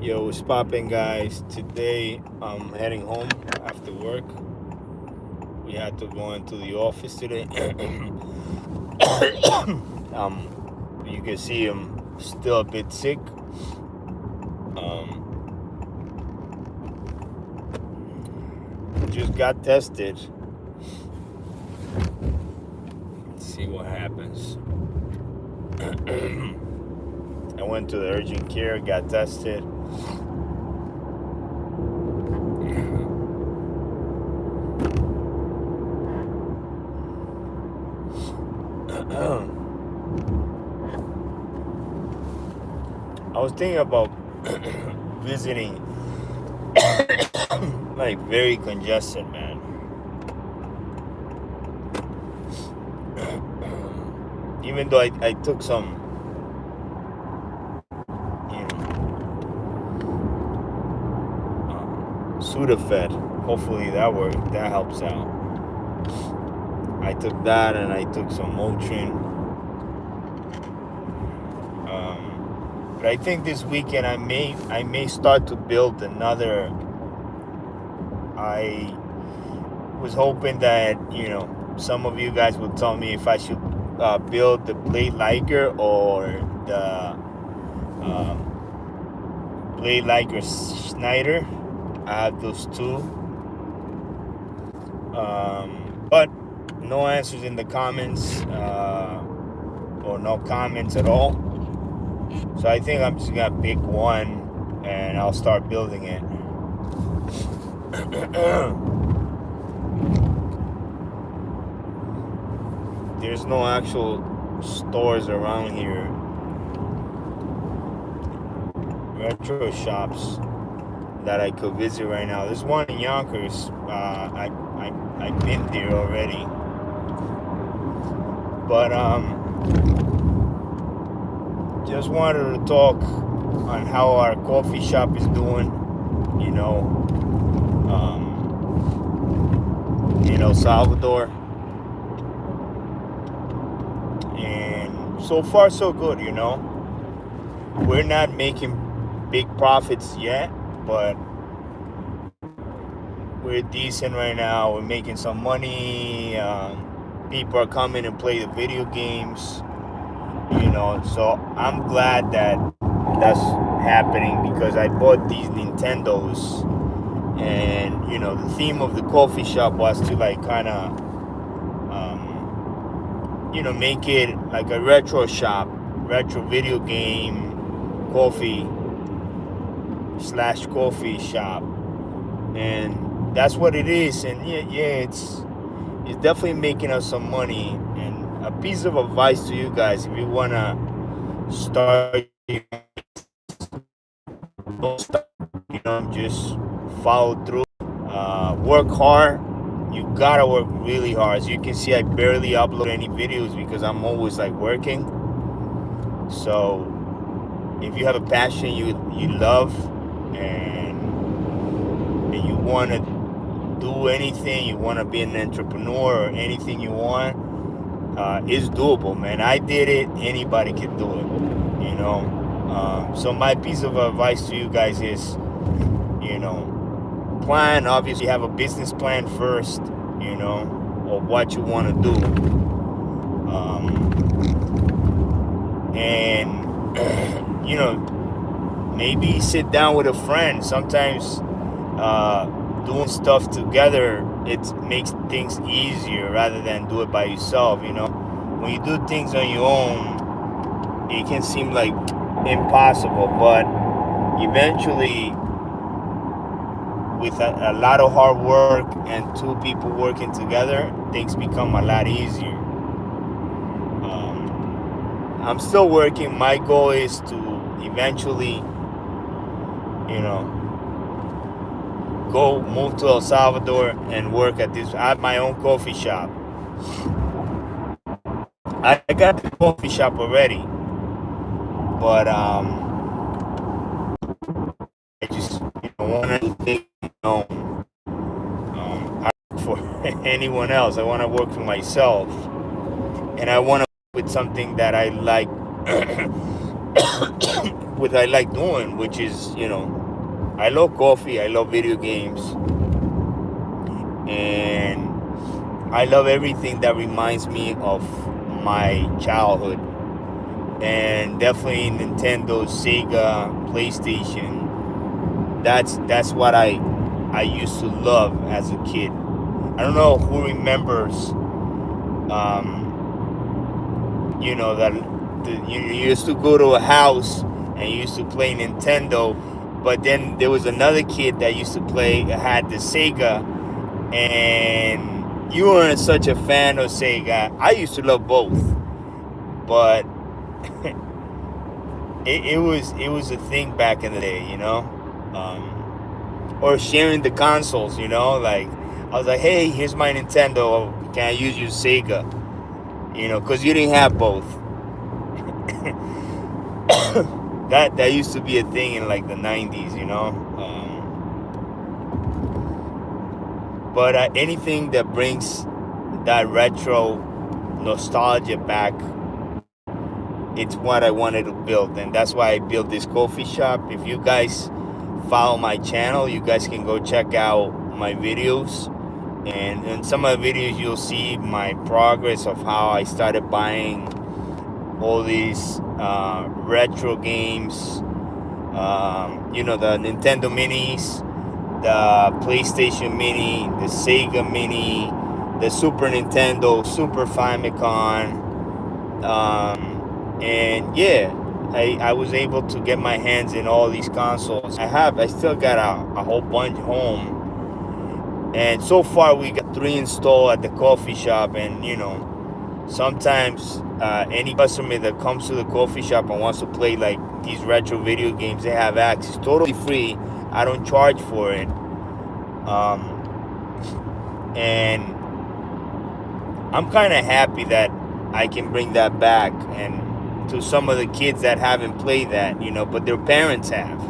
Yo, what's poppin', guys? Today I'm heading home after work. We had to go into the office today. You can see I'm still a bit sick. Um, just got tested. Let's see what happens. I went to the urgent care, got tested. I was thinking about visiting, like very congested, man. Even though I took some, Sudafed. Hopefully that helps out. I took that and I took some Motrin. But I think this weekend I may start to build another. I was hoping that some of you guys would tell me if I should build the Blade Liger or the Blade Liger Schneider. I have those two. But no answers in the comments, or no comments at all. So I think I'm just gonna pick one and I'll start building it. There's no actual stores around here, retro shops that I could visit right now. There's one in Yonkers. I've been there already, but just wanted to talk on how our coffee shop is doing. In El Salvador, and so far so good. We're not making big profits yet, but we're decent right now. We're making some money. People are coming and play the video games. So I'm glad that that's happening, because I bought these Nintendos, and the theme of the coffee shop was to like kind of make it like a retro shop, retro video game coffee / coffee shop, and that's what it is. And it's definitely making us some money. And a piece of advice to you guys: if you wanna start, don't stop, just follow through, work hard. You gotta work really hard. As you can see, I barely upload any videos because I'm always like working. So if you have a passion you love, and you want to do anything, you want to be an entrepreneur or anything you want, it's doable, man. I did it. Anybody can do it. So my piece of advice to you guys is, plan. Obviously, have a business plan first, of what you want to do, and maybe sit down with a friend. Sometimes doing stuff together, it makes things easier rather than do it by yourself. When you do things on your own, it can seem like impossible, but eventually, with a lot of hard work and two people working together, things become a lot easier. I'm still working. My goal is to eventually, go move to El Salvador and work at this. I have my own coffee shop. I got the coffee shop already, but I just want to think, I work for anyone else. I want to work for myself, and I want to work with something that I like doing, which is I love coffee, I love video games, and I love everything that reminds me of my childhood. And definitely Nintendo, Sega, PlayStation. That's what I used to love as a kid. I don't know who remembers, that you used to go to a house and you used to play Nintendo, but then there was another kid that used to play had the Sega, and you weren't such a fan of Sega. I used to love both, but it was a thing back in the day. Or sharing the consoles. Like I was like, hey, here's my Nintendo. Can I use your Sega? Because you didn't have both. That used to be a thing in like the 90s. But anything that brings that retro nostalgia back, it's what I wanted to build, and that's why I built this coffee shop. If you guys follow my channel, you guys can go check out my videos, and in some of the videos you'll see my progress of how I started buying all these retro games, the Nintendo Minis, the PlayStation Mini, the Sega Mini, the Super Nintendo, Super Famicom, and yeah, I was able to get my hands in all these consoles. I still got a whole bunch home, and so far we got 3 installed at the coffee shop. And sometimes any customer that comes to the coffee shop and wants to play like these retro video games, they have access totally free. I don't charge for it, and I'm kind of happy that I can bring that back and to some of the kids that haven't played that, but their parents have.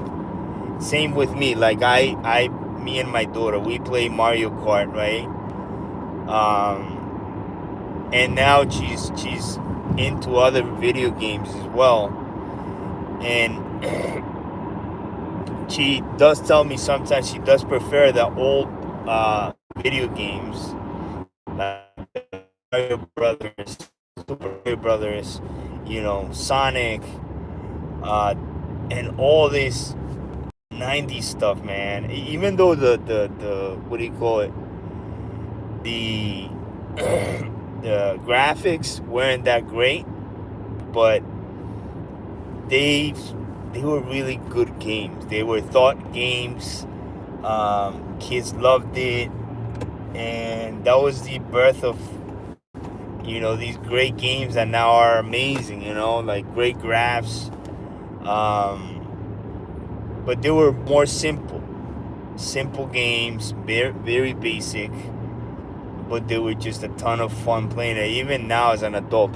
Same with me. Like me and my daughter, we play Mario Kart, right? And now she's into other video games as well, and she does tell me sometimes she does prefer the old video games, like Mario Brothers, Super Mario Brothers, Sonic, and all this 90s stuff, man. Even though the what do you call it? The the graphics weren't that great, but they were really good games. They were thought games. Kids loved it, and that was the birth of these great games that now are amazing. Like great graphs. But they were more simple games, very, very basic, but they were just a ton of fun playing it. Even now as an adult,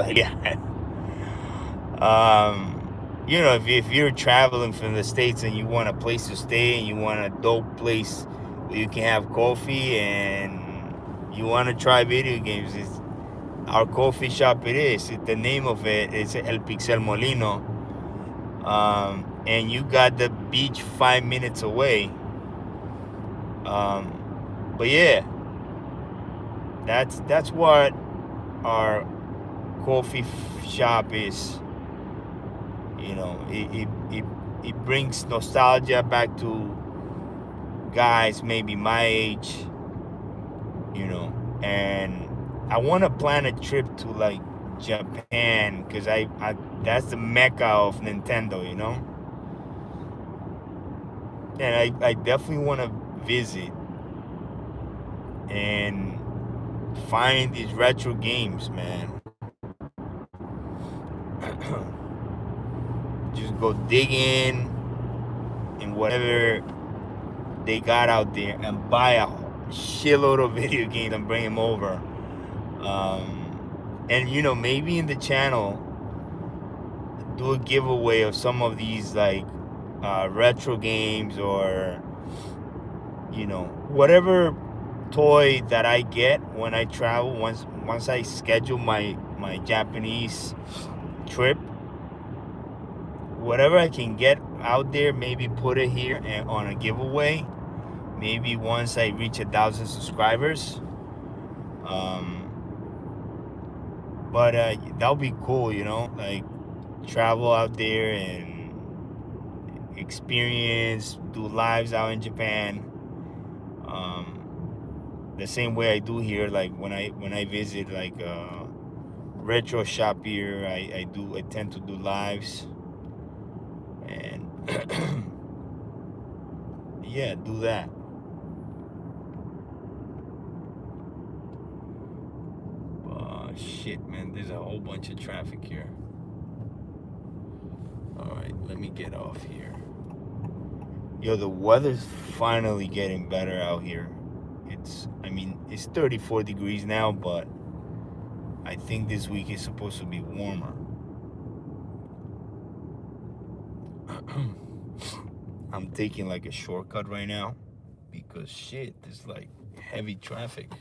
if you're traveling from the States and you want a place to stay and you want a dope place where you can have coffee and you want to try video games, our coffee shop the name of it is El Pixel Molino. And you got the beach 5 minutes away. But yeah, that's what our coffee shop is. It brings nostalgia back to guys maybe my age. And I want to plan a trip to like Japan, because I that's the mecca of Nintendo. And I definitely want to visit and find these retro games, man. Just go dig in whatever they got out there and buy a shitload of video games and bring them over. And maybe in the channel do a giveaway of some of these like retro games, or whatever toy that I get when I travel. Once I schedule my Japanese trip, whatever I can get out there, maybe put it here and on a giveaway. Maybe once I reach 1,000 subscribers. But that'll be cool, like travel out there and experience, do lives out in Japan. The same way I do here, like when I visit like a retro shop here, I tend to do lives and yeah, do that. Shit, man, there's a whole bunch of traffic here. All right, let me get off here. Yo, the weather's finally getting better out here. It's 34 degrees now, but I think this week is supposed to be warmer. I'm taking like a shortcut right now because shit, there's like heavy traffic.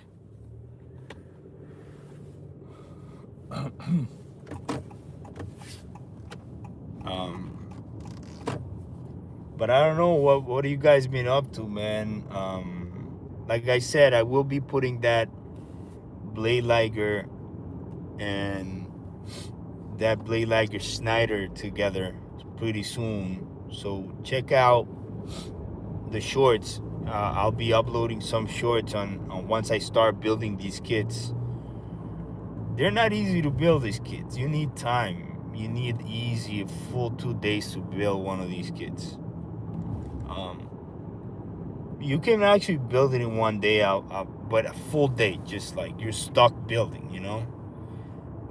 But I don't know what have you guys been up to, man. Like I said, I will be putting that Blade Liger and that Blade Liger Snyder together pretty soon. So check out the shorts. I'll be uploading some shorts on once I start building these kits. They're not easy to build, these kits. You need time. You need easy full 2 days to build one of these kits. You can actually build it in one day but a full day, just like you're stuck building,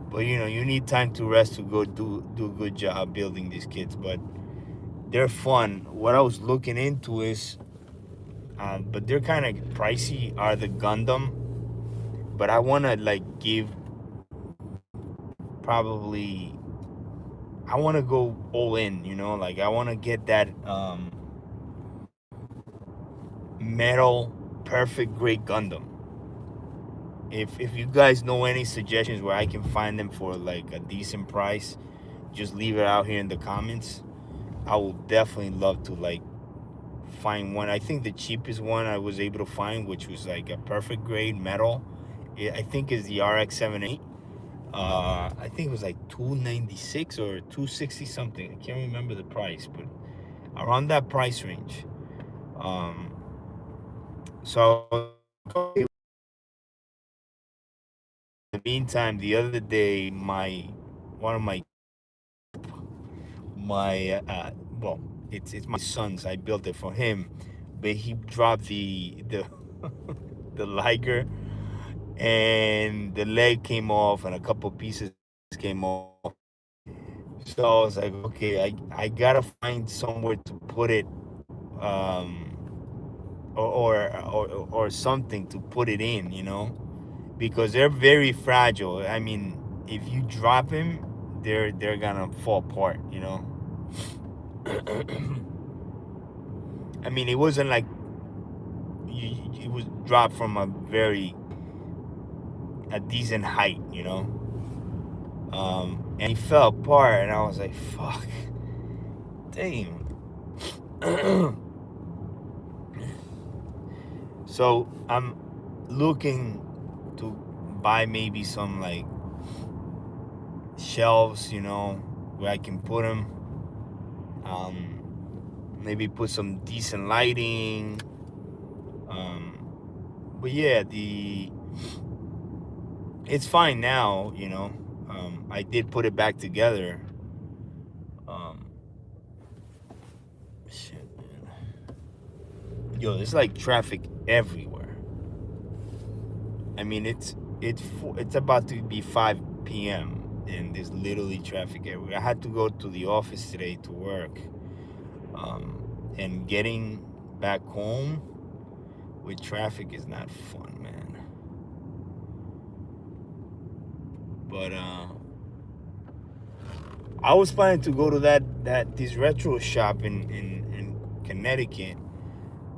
But you need time to rest to go do a good job building these kits. But they're fun. What I was looking into is, but they're kind of pricey, are the Gundam. But I want to like give probably, I want to go all in, like I want to get that metal perfect grade Gundam. If you guys know any suggestions where I can find them for like a decent price, just leave it out here in the comments. I will definitely love to like find one. I think the cheapest one I was able to find, which was like a perfect grade metal, I think is the RX-78. I think it was like $296 or $260 something. I can't remember the price, but around that price range. So in the meantime, the other day, one of my well, it's my son's. I built it for him, but he dropped the the Liger, and the leg came off, and a couple pieces came off. So I was like, okay, I gotta find somewhere to put it, or something to put it in, because they're very fragile. I mean, if you drop him, they're gonna fall apart, I mean, it wasn't like it was dropped from a decent height, and he fell apart, and I was like, fuck, damn. So I'm looking to buy maybe some like shelves, where I can put them. Maybe put some decent lighting. But yeah, it's fine now, I did put it back together. Shit, man. Yo, there's like traffic everywhere. I mean, it's about to be 5 p.m. and there's literally traffic everywhere. I had to go to the office today to work. And getting back home with traffic is not fun, man. But I was planning to go to this retro shop in Connecticut,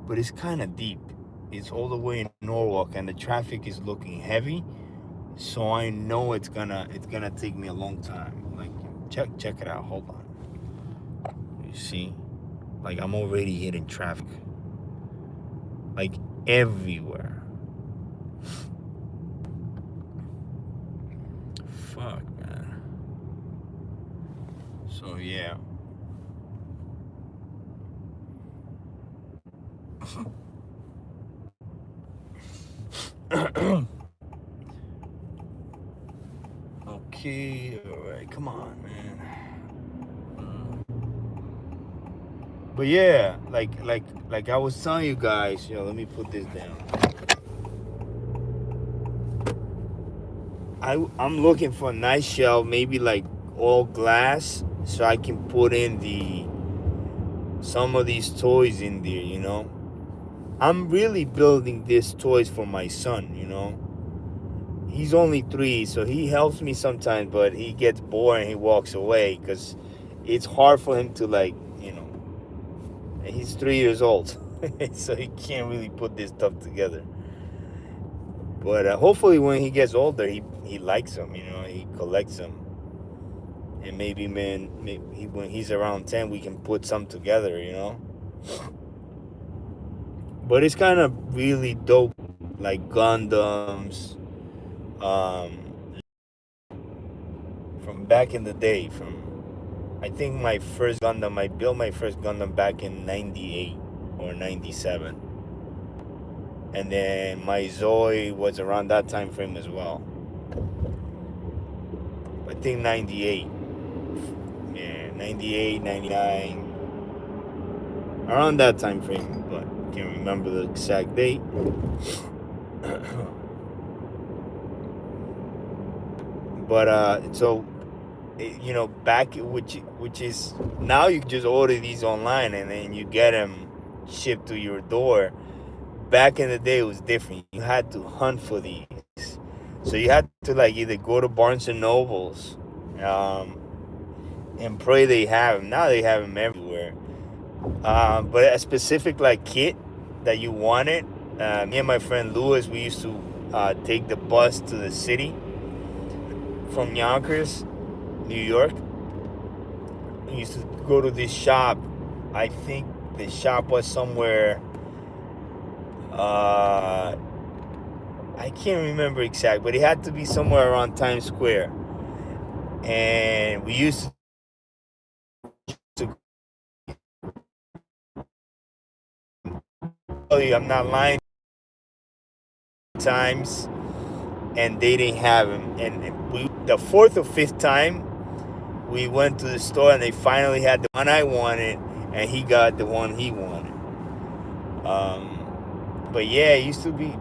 but it's kind of deep. It's all the way in Norwalk, and the traffic is looking heavy. So I know it's gonna take me a long time. Like check it out. Hold on. You see? Like I'm already hitting traffic. Like everywhere. Fuck, man. So yeah. Okay, alright, come on, man. But yeah, like I was telling you guys, let me put this down. I'm looking for a nice shelf, maybe like all glass, so I can put in some of these toys in there. I'm really building these toys for my son. He's only 3, so he helps me sometimes, but he gets bored and he walks away because it's hard for him to he's 3 years old, so he can't really put this stuff together. But hopefully when he gets older, he likes them, he collects them. And maybe, man, when he's around 10, we can put some together. But it's kind of really dope, like Gundams, um, from back in the day. I think I built my first Gundam back in 98 or 97. And then my Zoe was around that time frame as well. I think 98. Yeah, 98, 99. Around that time frame, but can't remember the exact date. But so back, which is now you just order these online and then you get them shipped to your door. Back in the day it was different. You had to hunt for these, so you had to like either go to Barnes and Nobles, and pray they have them. Now they have them everywhere. But a specific like kit that you wanted, me and my friend Louis, we used to take the bus to the city from Yonkers, New York. We used to go to this shop. I think the shop was somewhere. I can't remember exactly, but it had to be somewhere around Times Square. And we used to. Tell you, I'm not lying. Times, and they didn't have them. And the 4th or 5th time, we went to the store and they finally had the one I wanted, and he got the one he wanted. But yeah, it used to be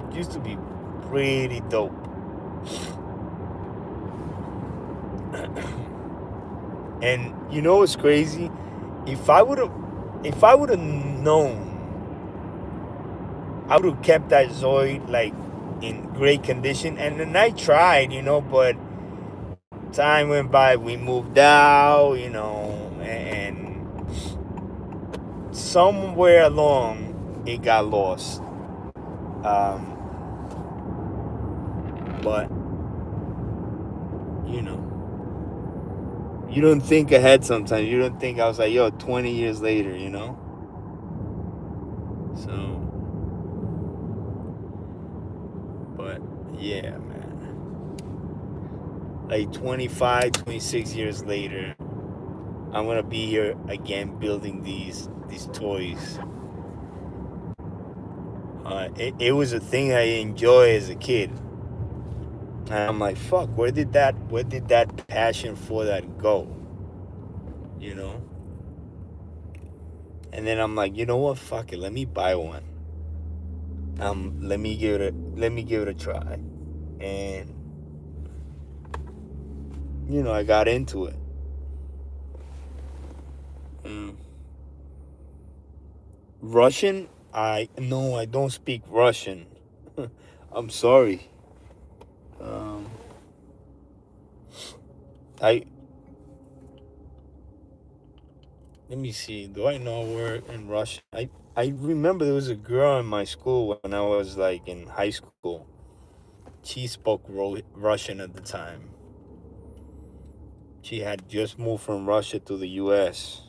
pretty dope. And you know what's crazy? If I would have known, I would have kept that Zoid like in great condition. And then I tried, but time went by. We moved out, and somewhere along it got lost. But you don't think ahead sometimes. You don't think. I was like, 20 years later, So, but yeah, man. Like 25, 26 years later, I'm gonna be here again building these toys. It was a thing I enjoyed as a kid. And I'm like, fuck, where did that passion for that go? And then I'm like, you know what? Fuck it, let me buy one. Let me give it a try. And I got into it. Russian? No, I don't speak Russian. I'm sorry. I Let me see. Do I know a word in Russian? I remember there was a girl in my school when I was like in high school. She spoke Russian at the time. She had just moved from Russia to the U.S.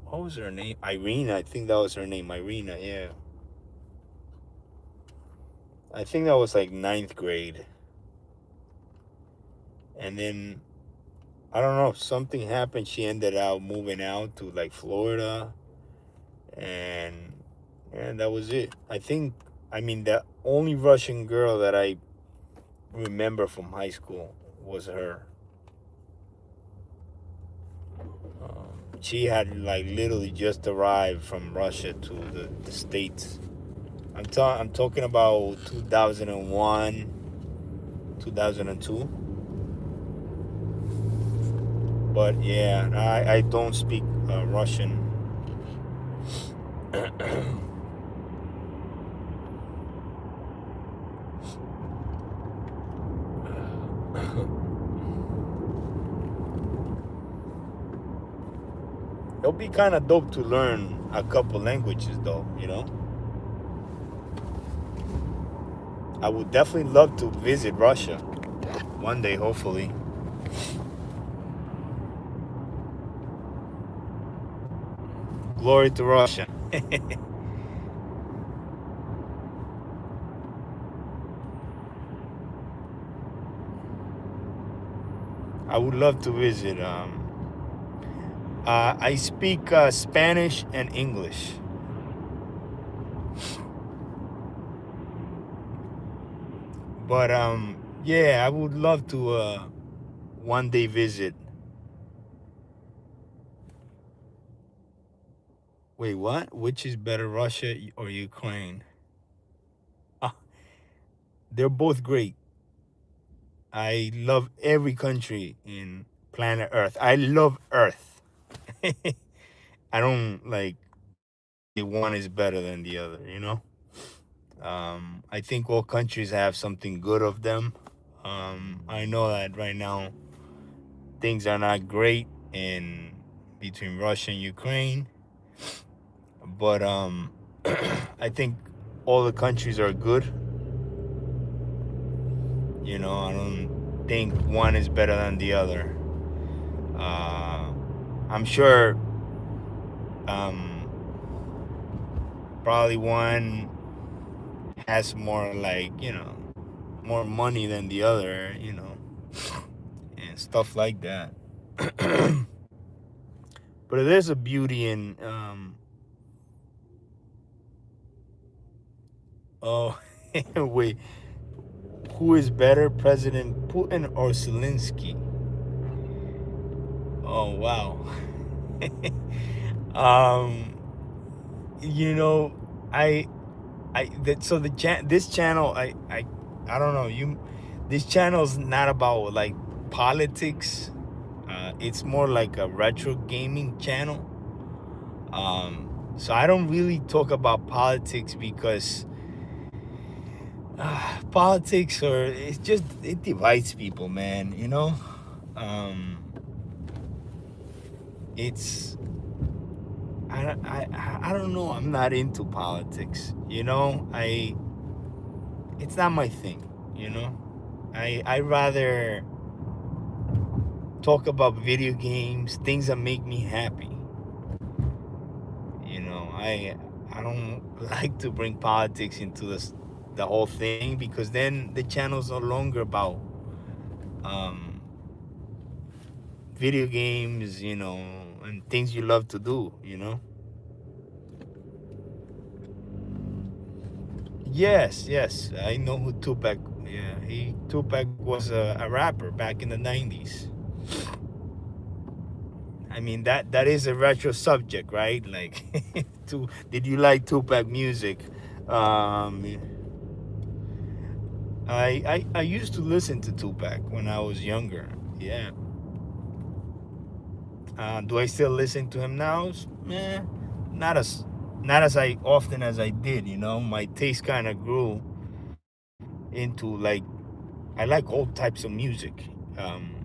what was her name? Irina. I think that was her name. Irina. Yeah. I think that was like ninth grade. And then I don't know, something happened. She ended up moving out to like Florida, and that was it. I think, I mean, the only Russian girl that I remember from high school was her. She had like literally just arrived from Russia to the States. I'm talking about 2001, 2002. But yeah, I don't speak Russian. It'll be kind of dope to learn a couple languages, though. I would definitely love to visit Russia one day, hopefully. Glory to Russia. I would love to visit. I speak Spanish and English. But yeah, I would love to one day visit. Wait, what? Which is better, Russia or Ukraine? Ah, they're both great. I love every country in planet Earth. I love Earth. I don't like one is better than the other. I think all countries have something good of them. I know that right now things are not great in between Russia and Ukraine, but I think all the countries are good. I don't think one is better than the other. Uh, I'm sure um, probably one has more like more money than the other, and stuff like that. But there's a beauty in oh wait, who is better, President Putin or Zelensky? Oh wow. um you know I so this channel, I don't know, this channel's not about like politics. It's more like a retro gaming channel. So I don't really talk about politics because politics, or it divides people, man. Um, it's I don't know. I'm not into politics. It's not my thing. I rather talk about video games, things that make me happy. I don't like to bring politics into the whole thing, because then the channel's no longer about um, video games, and things you love to do. Yes, yes, I know who Tupac. Yeah, Tupac was a rapper back in the '90s. I mean, that is a retro subject, right? Like, did you like Tupac music? Um, I used to listen to Tupac when I was younger. Yeah. Do I still listen to him now? Not as not as I often as I did. My taste kind of grew into like, I like all types of music. Um,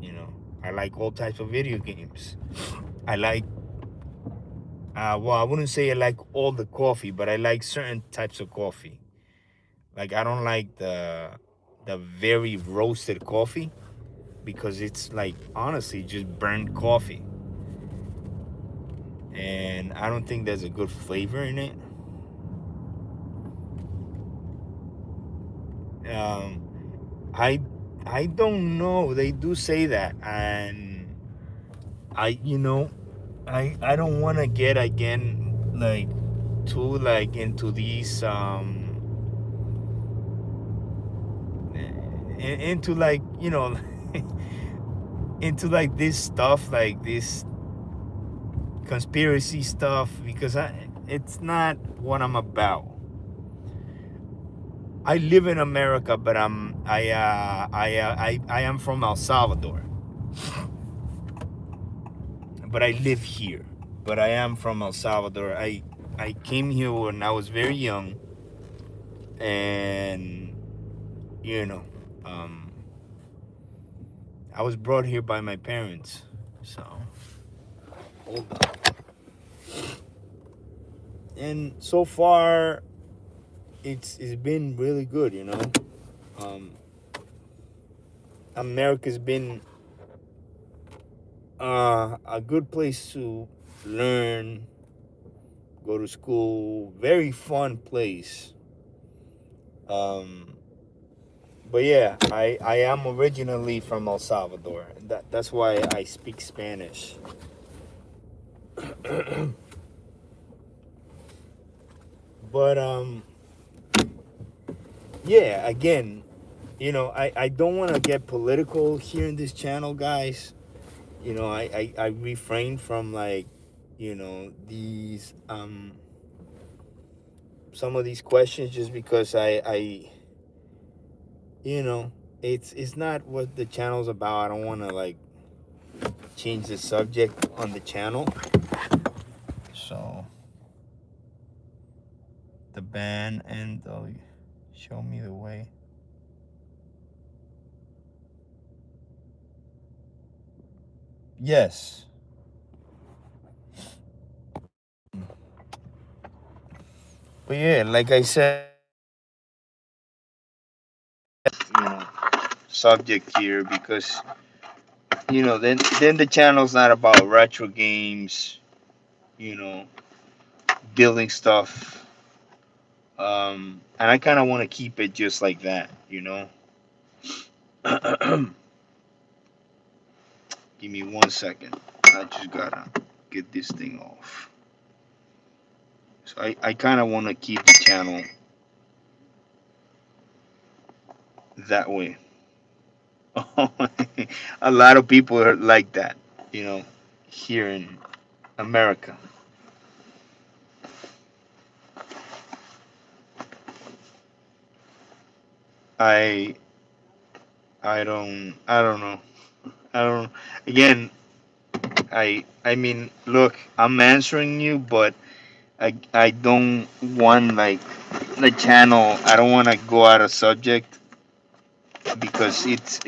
you know, I like all types of video games. I like well, I wouldn't say I like all the coffee, but I like certain types of coffee. Like, I don't like the very roasted coffee, because it's like honestly just burnt coffee. and I don't think there's a good flavor in it. Um, I I don't know. They do say that, and I don't want to get again like too like into these into like into like this stuff, like this conspiracy stuff, because it's not what I'm about. I live in America, but I am from El Salvador, but I live here. But I am from El Salvador. I came here when I was very young, and you know, um, I was brought here by my parents. So hold on. And so far, it's been really good. Um, America's been a good place to learn, go to school. Very fun place. Um, but yeah, I am originally from El Salvador. That's why I speak Spanish. But yeah, again, I don't want to get political here in this channel, guys. I refrain from like, these some of these questions, just because I you know it's not what the channel's about. I don't want to like change the subject on the channel. So the band and the show me the way. Yes. But yeah, like I said, you know, subject here, because then the channel's not about retro games, you know, building stuff. And I kind of want to keep it just like that. Give me 1 second. I just gotta get this thing off. So I kind of want to keep the channel that way. A lot of people are like that, you know, here in America. I I don't know. I don't. Again, I mean, look, I'm answering you, but I don't want like the channel. I don't want to go out of subject, because it's.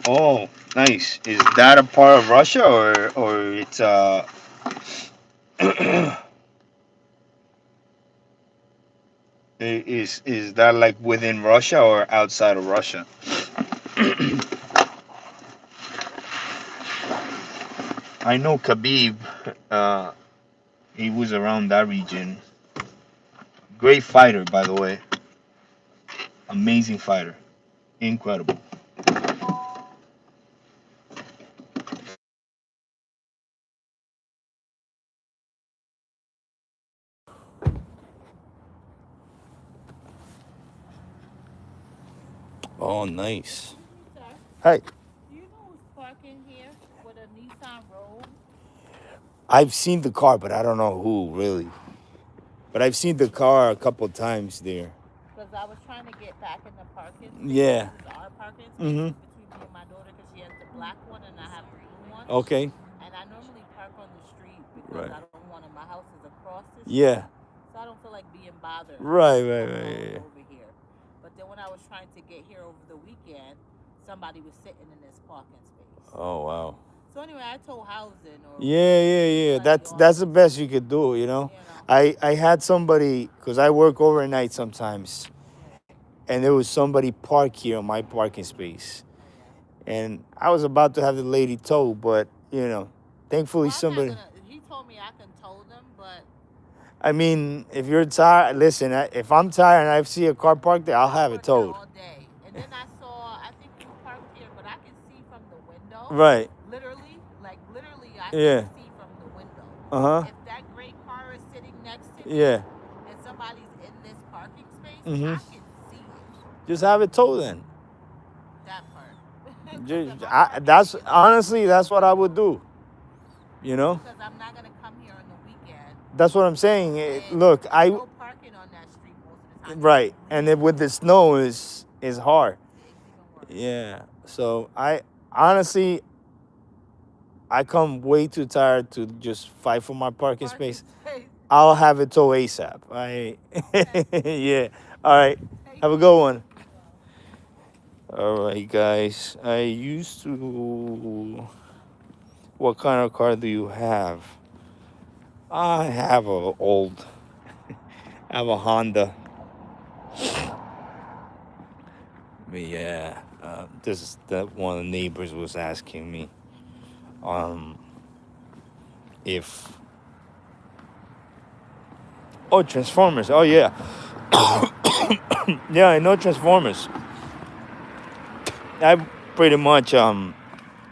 Oh, nice. Is that a part of Russia, or it's is that like within Russia or outside of Russia? I know Khabib. Uh, he was around that region. Great fighter, by the way. Amazing fighter. Incredible. Oh, nice. Sir, Hi. do you know who's parking here with a Nissan Rogue? I've seen the car, but I don't know who really. But I've seen the car a couple times there. Because I was trying to get back in the parking space. Yeah. This is our parking space. Mm-hmm. It's between me and my daughter because she has the black one and I have the blue one. Okay. And I normally park on the street because Right. I don't want to, my house is across the street. Yeah. So I don't feel like being bothered Right, right, from right, going yeah. over here. But then when I was trying to get here over the weekend, somebody was sitting in this parking space. Oh, wow. So anyway, I told housing or Yeah, yeah, yeah. like the That's the office, best you could do, you know. you know. I had somebody, because I work overnight sometimes, Yeah. and there was somebody parked here on my parking space, and I was about to have the lady towed, but thankfully Well, I'm not somebody. gonna. He told me I can tow them, but I mean, if you're tired, listen. If I'm tired and I see a car parked there, I'll I'll have it park there towed. all day. And then I saw, I think you parked here, but I can see from the window. Right. Literally, I can Yeah. see from the window. Uh huh. If that gray car is sitting next to me Yeah. and somebody's in this parking space, Mm-hmm. I can see it. Just have it towed then. That part. Because if I'm parking That's honestly that's what I would do. You know. because I'm not gonna come here on the weekend, That's what I'm saying. and Look, there's no parking on that street most of the time. You have right, to and leave. then with the snow is hard. It's even worse. Yeah. So I honestly I come way too tired to just fight for my parking Parking space. space. I'll have it till ASAP. Okay. Yeah. All right. Thank Have a you. good one. You as well. All right, guys. I used to. What kind of car do you have? I have a old. I have a Honda. But yeah, this is that one of the neighbors was asking me, um, if Transformers. Oh yeah, yeah, I know Transformers. I pretty much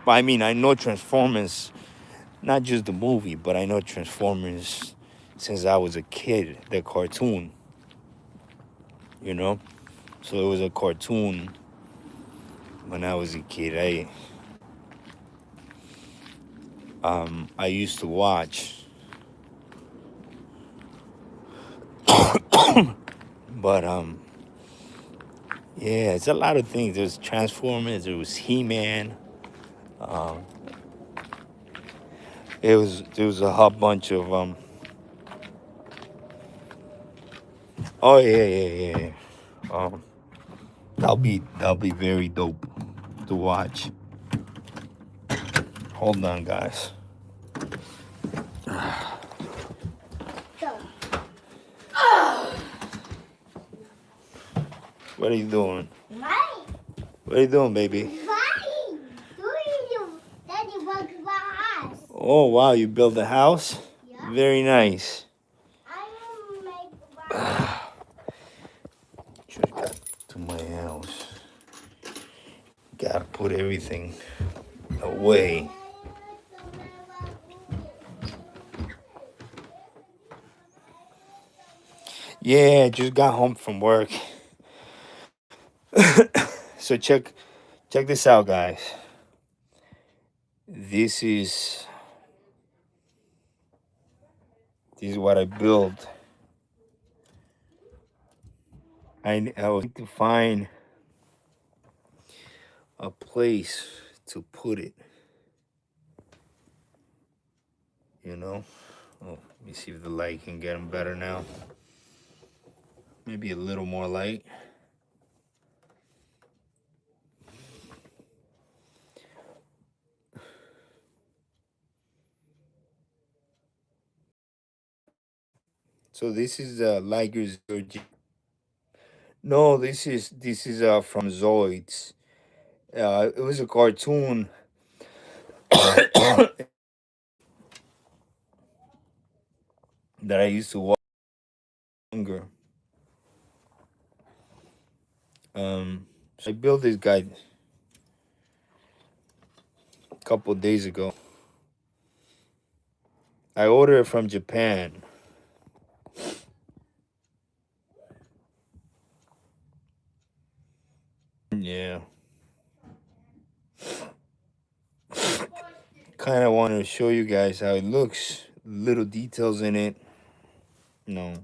I mean I know Transformers, not just the movie, but I know Transformers since I was a kid. The cartoon, you know. So it was a cartoon when I was a kid. I used to watch, but yeah, it's a lot of things. There's Transformers. There was He-Man. Um, there was a whole bunch of Oh yeah, yeah, yeah. Um, that'll be very dope to watch. Hold on, guys. What are you doing? What are you doing, baby? Oh wow, you built a house? Yeah. Very nice. Just got to my house. Gotta put everything away. Yeah, just got home from work. So check this out, guys. This is what I built. I was to find a place to put it. You know. Oh, let me see if the light can get them better now. Maybe a little more light. So this is Liger Zero G. No, this is from Zoids. It was a cartoon that I used to watch younger. So I built this guy a couple days ago. I ordered it from Japan. Yeah. Kind of want to show you guys how it looks. Little details in it. No.